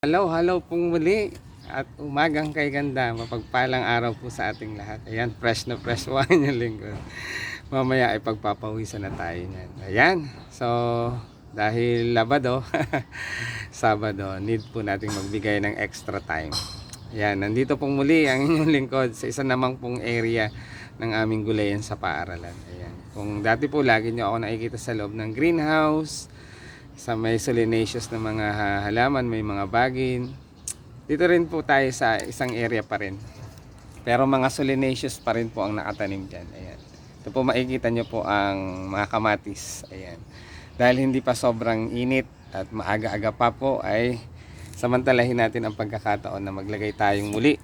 Hello pong muli at umagang kay ganda, mapagpalang araw po sa ating lahat. Ayan, fresh na fresh wine yung lingkod. Mamaya ay pagpapawisan na tayo niyan. Ayan, so dahil Labado, Sabado, need po nating magbigay ng extra time. Ayan, nandito pong muli ang inyong lingkod sa isa namang pong area ng aming gulayan sa paaralan. Ayan, kung dati po lagi nyo ako nakikita sa loob ng greenhouse, sa may solanaceous na mga halaman, may mga bagin. Dito rin po tayo sa isang area pa rin. Pero mga solanaceous pa rin po ang nakatanim dyan. Ayan. Ito po makikita nyo po ang mga kamatis. Ayan. Dahil hindi pa sobrang init at maaga-aga pa po ay samantalahin natin ang pagkakataon na maglagay tayong muli.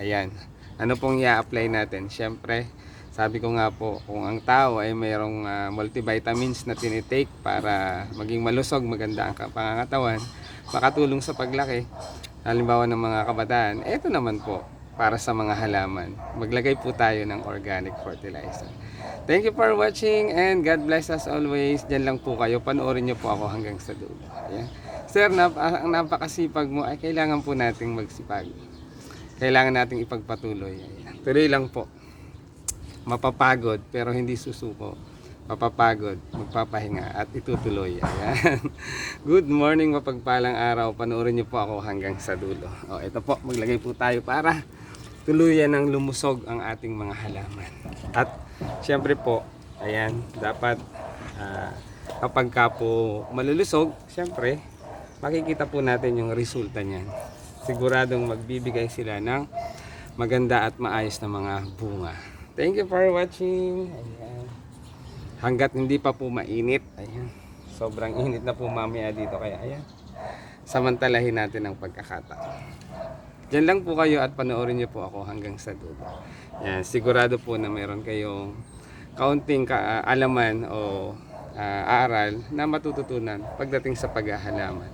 Ayan. Ano pong i-apply natin? Siyempre, sabi ko nga po, kung ang tao ay mayroong multivitamins na tinitake para maging malusog, maganda ang pangangatawan, makatulong sa paglaki, halimbawa ng mga kabataan, ito naman po, para sa mga halaman. Maglagay po tayo ng organic fertilizer. Thank you for watching and God bless us always. Diyan lang po kayo, panoorin nyo po ako hanggang sa dulo. Ayan. Sir, ang napakasipag mo ay kailangan po nating magsipag. Kailangan nating ipagpatuloy. Ayan. Tuloy lang po. Mapapagod pero hindi susuko, mapapagod, magpapahinga at itutuloy. Ayan. Good morning, mapagpalang araw. Panoorin niyo po ako hanggang sa dulo. Ito po, maglagay po tayo para tuluyan ng lumusog ang ating mga halaman. At syempre po, ayan, dapat kapag ka po malulusog, syempre makikita po natin yung resulta niyan. Siguradong magbibigay sila ng maganda at maayos na mga bunga. Thank you for watching. Ayan. Hanggat hindi pa po mainit, ayan. Sobrang init na po mamaya dito, kaya ayan. Samantalahin natin ang pagkakataon. Diyan lang po kayo at panoorin niyo po ako hanggang sa dulo. Ayan, sigurado po na meron kayong kaunting kaalaman o aral na matututunan pagdating sa paghahalaman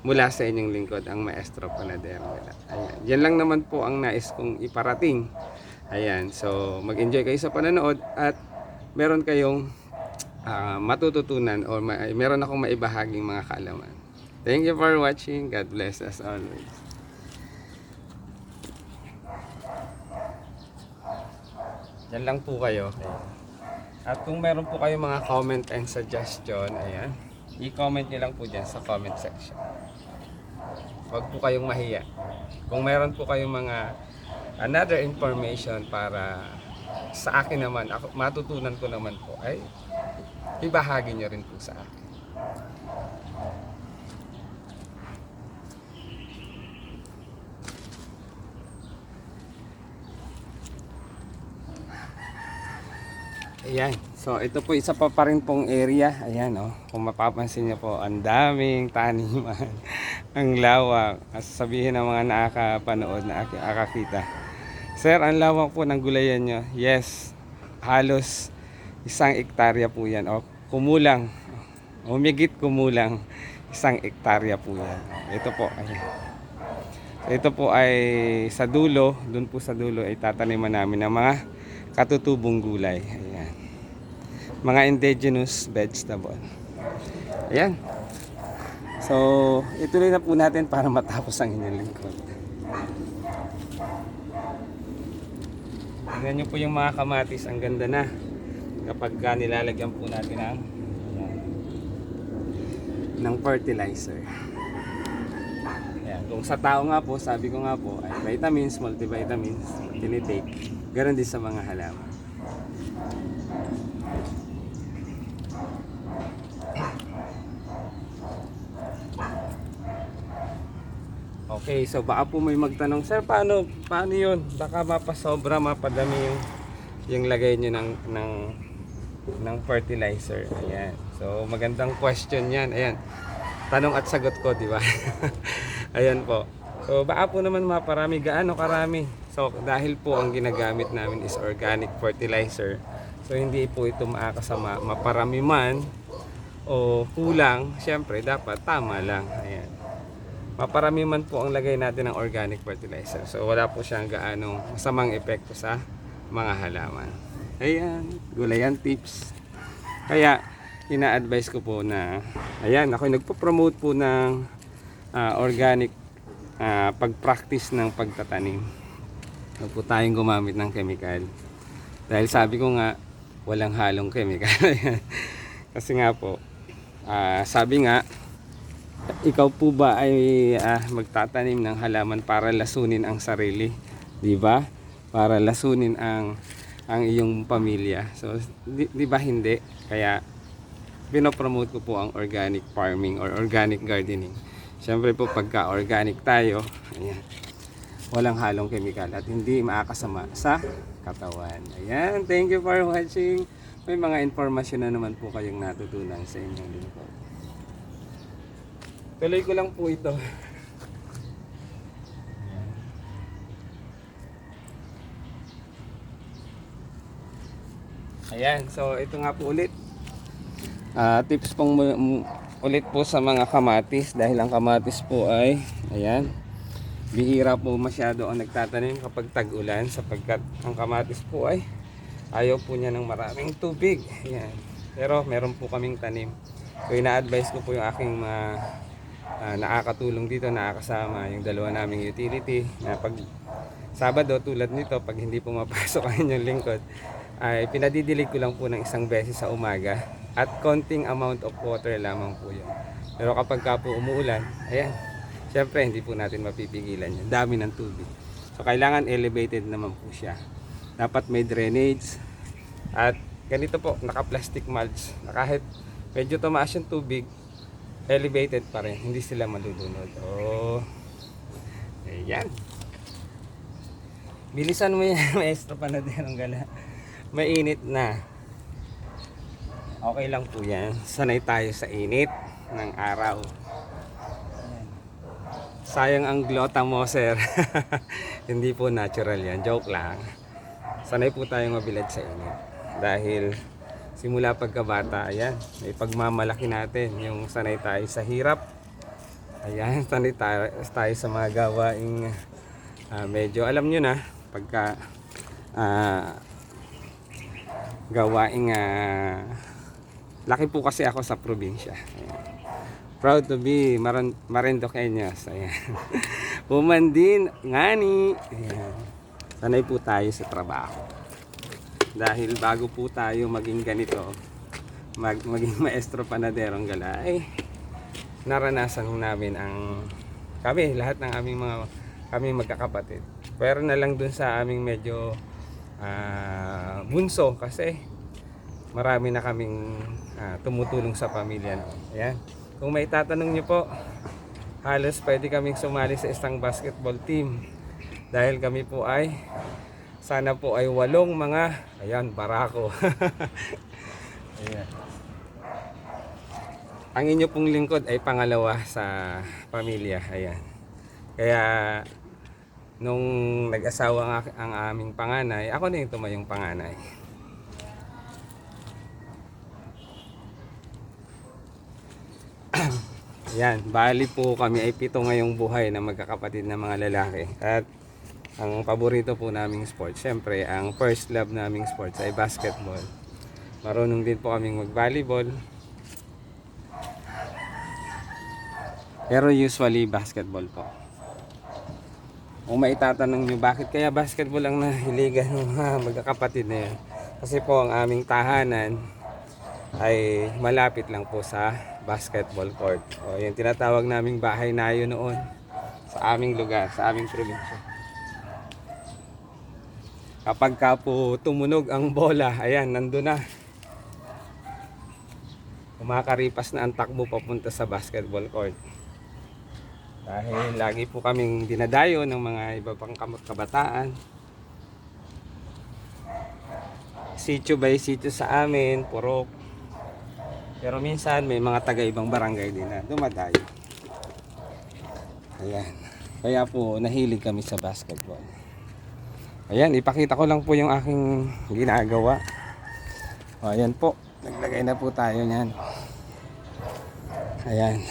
mula sa inyong lingkod, ang Maestro Panadero. Ayan. Yan lang naman po ang nais kong iparating. Ayan, so mag-enjoy kayo sa panonood at meron kayong matututunan o meron akong maibahaging mga kaalaman. Thank you for watching. God bless us always. Yan lang po kayo. Ayan. At kung meron po kayong mga comment and suggestion, ayan, i-comment nyo lang po dyan sa comment section. Huwag po kayong mahiya. Kung meron po kayong mga another information para sa akin naman, ako, matutunan ko naman po, ay ibahagi nyo rin po sa akin. Ayan, so ito po isa pa rin pong area. Ayan, kung mapapansin nyo po, ang daming taniman. Ang lawak. Sabihin ng mga nakakapanood na akakita, Sir, ang lawak po ng gulayan nyo. Yes, halos 1 hektarya po yan. Kumulang, humigit kumulang 1 hektarya po yan. Ito po, ayan. Ito po ay sa dulo, dun po sa dulo ay tataniman namin ng mga katutubong gulay. Ayan. Mga indigenous vegetable. Ayan. So, ituloy na po natin para matapos ang inyong lingkod. Tingnan nyo po yung mga kamatis, ang ganda na kapag nilalagyan po natin ng fertilizer. Ayan. Kung sa tao nga po, sabi ko nga po, ay vitamins, multivitamins, tinitake, ganoon din sa mga halaman. Okay, so baka po may magtanong, Sir, paano yun? Baka mapasobra, mapadami yung lagay nyo ng fertilizer. Ayan. So magandang question yan. Ayan. Tanong at sagot ko, di ba? Ayan po. So baka po naman maparami. Gaano karami? So dahil po ang ginagamit namin is organic fertilizer. So hindi po ito maakasama maparami man o kulang. Siyempre dapat tama lang. Ayan. Maparami man po ang lagay natin ng organic fertilizer. So wala po siyang gaanong masamang epekto sa mga halaman. Ayan, gulayan tips. Kaya ina-advise ko po na, ayan, ako nagpo-promote po ng organic pag-practice ng pagtatanim. Huwag po tayong gumamit ng chemical. Dahil sabi ko nga, walang halong chemical. Kasi nga po, sabi nga, ikaw po ba ay magtatanim ng halaman para lasunin ang sarili, 'di ba? Para lasunin ang iyong pamilya. So, 'di ba hindi? Kaya pinopromote ko po ang organic farming or organic gardening. Siyempre po pagka organic tayo, ayan, walang halong chemical at hindi makakasama sa katawan. Ayan, thank you for watching. May mga informasyon na naman po kayong natutunan sa inyong lingkod. Tuloy ko lang po ito. Ayan, so ito nga po ulit. Tips pong ulit po sa mga kamatis dahil ang kamatis po ay, ayan, bihira po masyado ang nagtatanim kapag tag-ulan sapagkat ang kamatis po ay ayaw po niya ng maraming tubig. Ayan. Pero meron po kaming tanim. So ina-advise ko po yung aking nakakatulong dito, nakakasama yung dalawa naming utility na pag Sabado tulad nito, pag hindi pumapasok ang inyong lingkod, ay pinadidilig ko lang po ng isang beses sa umaga at konting amount of water lamang po yun. Pero kapag ka po umuulan, ayan, syempre hindi po natin mapipigilan yun, dami ng tubig. So kailangan elevated naman po siya, dapat may drainage at ganito po, naka-plastic mulch na kahit medyo tumaas yung tubig, elevated pa rin, hindi sila malulunod. Oh, ayan. Bilisan mo yan, maestro Panadero Gala. Mainit na. Okay lang po yan. Sanay tayo sa init ng araw. Ayan. Sayang ang Glutamosir. Hindi po natural yan. Joke lang. Sanay po tayong mabilad sa init. Dahil simula pagkabata, ayan, may pagmamalaki natin yung sanay tayo sa hirap. Ayan, sanay tayo sa mga gawaing medyo alam nyo na pagka gawaing laki po kasi ako sa probinsya. Ayan. Proud to be Marinduqueños. Ayan. Woman din ngani. Ayan. Sanay po tayo sa trabaho. Dahil bago po tayo maging ganito, maging maestro Panadero Gala, ay naranasan namin kami, lahat ng kami magkakapatid. Pero na lang dun sa aming medyo bunso kasi marami na kaming tumutulong sa pamilya noon. Ayan. Kung may tatanong nyo po, halos pwede kaming sumali sa isang basketball team. Dahil kami po ay sana po ay 8 mga, ayan, barako. Ayan. Ang inyo pong lingkod ay pangalawa sa pamilya. Ayan. Kaya nung nag-asawa ang aming panganay, ako na yung tumayong panganay. Yan, bali po kami ay 7 ngayong buhay na magkakapatid na mga lalaki. At ang paborito po naming sports, syempre ang first love naming sports ay basketball. Marunong din po kaming mag-volleyball. Pero usually basketball po. Kung maitatanong nyo bakit kaya basketball ang nahiligan ng mga magkakapatid na yan, kasi po ang aming tahanan ay malapit lang po sa basketball court. O yung tinatawag naming bahay nayo noon sa aming lugar, sa aming probinsya. Kapag ka po tumunog ang bola, ayan, nandun na. Kumakaripas na ang takbo papunta sa basketball court. Dahil lagi po kaming dinadayo ng mga iba pang kabataan. Sitio by sitio sa amin, purok. Pero minsan may mga taga-ibang barangay din na dumadayo. Ayan. Kaya po nahilig kami sa basketball. Ayan, ipakita ko lang po yung aking ginagawa. O, ayan po. Naglagay na po tayo niyan. Ayan.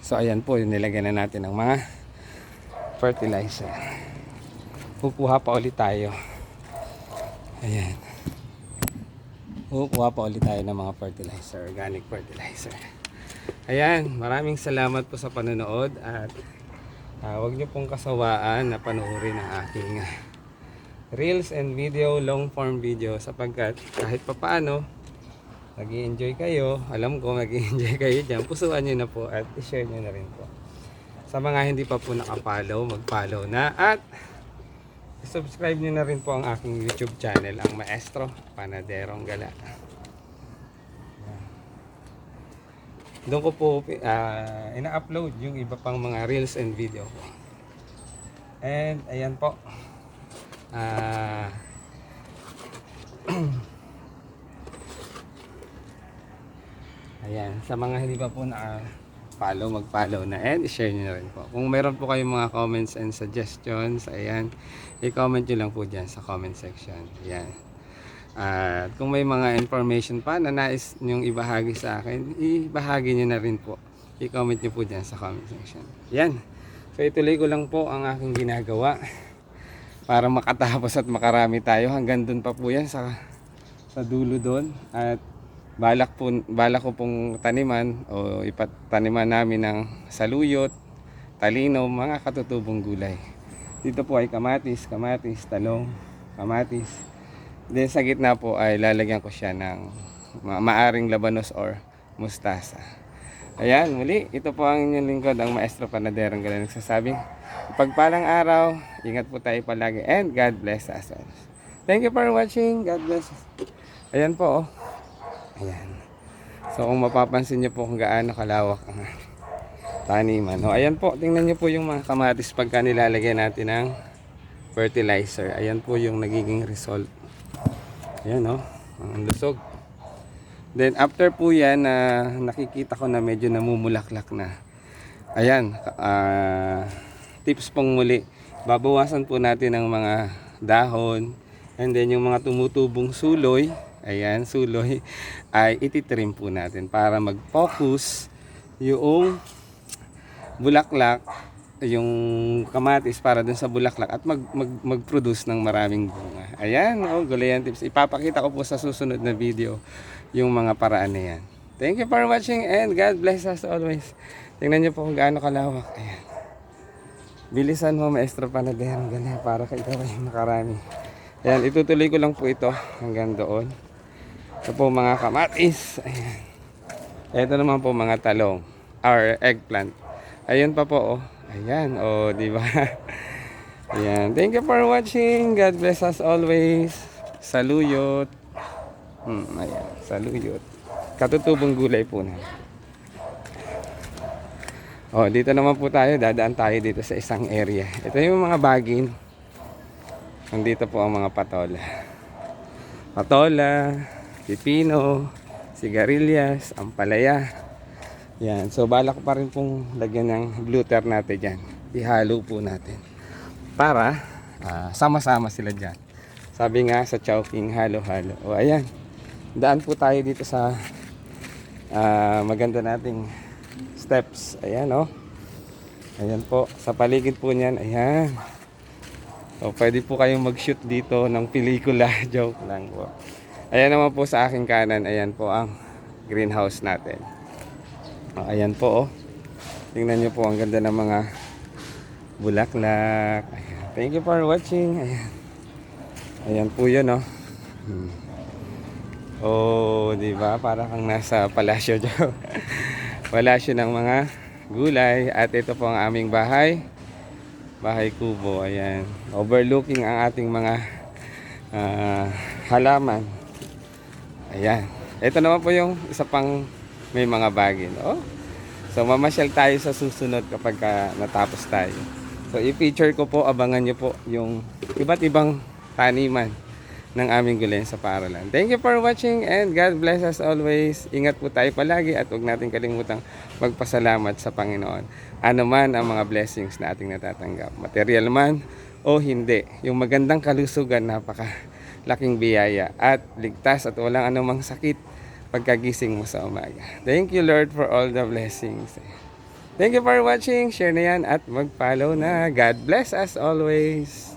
So ayan po, nilagyan na natin ng mga fertilizer. Pupuha pa ulit tayo. Ayan. Pupuha pa ulit tayo ng mga fertilizer, organic fertilizer. Ayan, maraming salamat po sa panonood at huwag niyo pong kasawaan na panoorin ang aking reels and video, long form video sapagkat kahit papaano nag-i-enjoy kayo, alam ko nag-i-enjoy kayo dyan, pusuan nyo na po at i-share nyo na rin po. Sa mga hindi pa po nakapollow, mag-follow na at subscribe nyo na rin po ang aking YouTube channel, ang Maestro Panaderong Gala. Doon ko po ina-upload yung iba pang mga reels and video ko. And ayan po. Ayan, sa mga hindi pa po na-follow, mag-follow na and i-share nyo na rin po. Kung meron po kayong mga comments and suggestions, ayan, i-comment nyo lang po dyan sa comment section. Ayan. At kung may mga information pa na nais nyong ibahagi sa akin, ibahagi nyo na rin po. I-comment nyo po dyan sa comment section. Ayan. So ituloy ko lang po ang aking ginagawa para makatapos at makarami tayo. Hanggang dun pa po yan sa dulo doon. At balak ko pong taniman o ipataniman namin ng saluyot, talino, mga katutubong gulay. Dito po ay kamatis, talong, kamatis. Then sa gitna po ay lalagyan ko siya ng maaring labanos or mustasa. Ayan, muli, ito po ang inyong lingkod, ang Maestro Panaderong Gala, nagsasabing pagpalang araw, ingat po tayo palagi, and God bless us all. Thank you for watching. God bless us. Ayan po, oh. Ayan. So kung mapapansin nyo po kung gaano kalawak ang taniman. O ayan po, tingnan nyo po yung mga kamatis pagka nilalagyan natin ng fertilizer. Ayan po yung nagiging result. Ayan o, ang lusog. Then after po yan, nakikita ko na medyo namumulaklak na. Ayan, tips pong muli. Babawasan po natin ang mga dahon. And then yung mga tumutubong suloy, ayan, suloy, ay ititrim po natin para mag-focus yung bulaklak, yung kamatis para dun sa bulaklak at mag-produce ng maraming bunga. Ayan, gulayan tips. Ipapakita ko po sa susunod na video yung mga paraan na yan. Thank you for watching and God bless us always. Tingnan nyo po kung gaano kalawak. Ayan. Bilisan mo, Maestro Panaderong Gala, para kayo ay makarami. Ayan, itutuloy ko lang po ito hanggang doon. Ito po mga kamatis. Ayan. Ito naman po mga talong or eggplant. Ayan pa po, oh. Ayan, oh, di ba? Ayan. Thank you for watching. God bless us always. Saluyot. Ayan, saluyot. Katutubong gulay po na. Oh, dito naman po tayo. Dadaan tayo dito sa isang area. Ito yung mga bagin. Nandito po ang mga patola. Patola, pipino, sigarilyas, ampalaya. Yan. So balak pa rin pong lagyan ng bluter natin dyan. Ihalo po natin. Para sama-sama sila dyan. Sabi nga sa Chowking, halo-halo. O ayan. Daan po tayo dito sa maganda nating steps. Ayan, oh. Ayan po. Sa paligid po niyan. Ayan. So pwede po kayong mag-shoot dito ng pelikula. Joke lang po. Ayan naman po sa aking kanan. Ayan po ang greenhouse natin. Ayan po, oh. Tingnan nyo po, ang ganda ng mga bulaklak. Ayan. Thank you for watching. Ayan. Ayan po yun, oh. Oh, di ba? Para kang nasa palasyo dyan. Palasyo ng mga gulay. At ito po ang aming bahay. Bahay kubo. Ayan. Overlooking ang ating mga halaman. Ayan. Ito naman po yung isa pang may mga bagin. Oh. So mamasyal tayo sa susunod kapag natapos tayo. So i-feature ko po, abangan nyo po yung iba't ibang taniman ng aming gulay sa paaralan. Thank you for watching and God bless us always. Ingat po tayo palagi at huwag natin kalimutang magpasalamat sa Panginoon. Ano man ang mga blessings na ating natatanggap, material man o hindi. Yung magandang kalusugan, napakalaking biyaya at ligtas at walang anumang sakit pagkagising mo sa umaga. Thank you Lord for all the blessings. Thank you for watching. Share na yan at mag-follow na. God bless us always.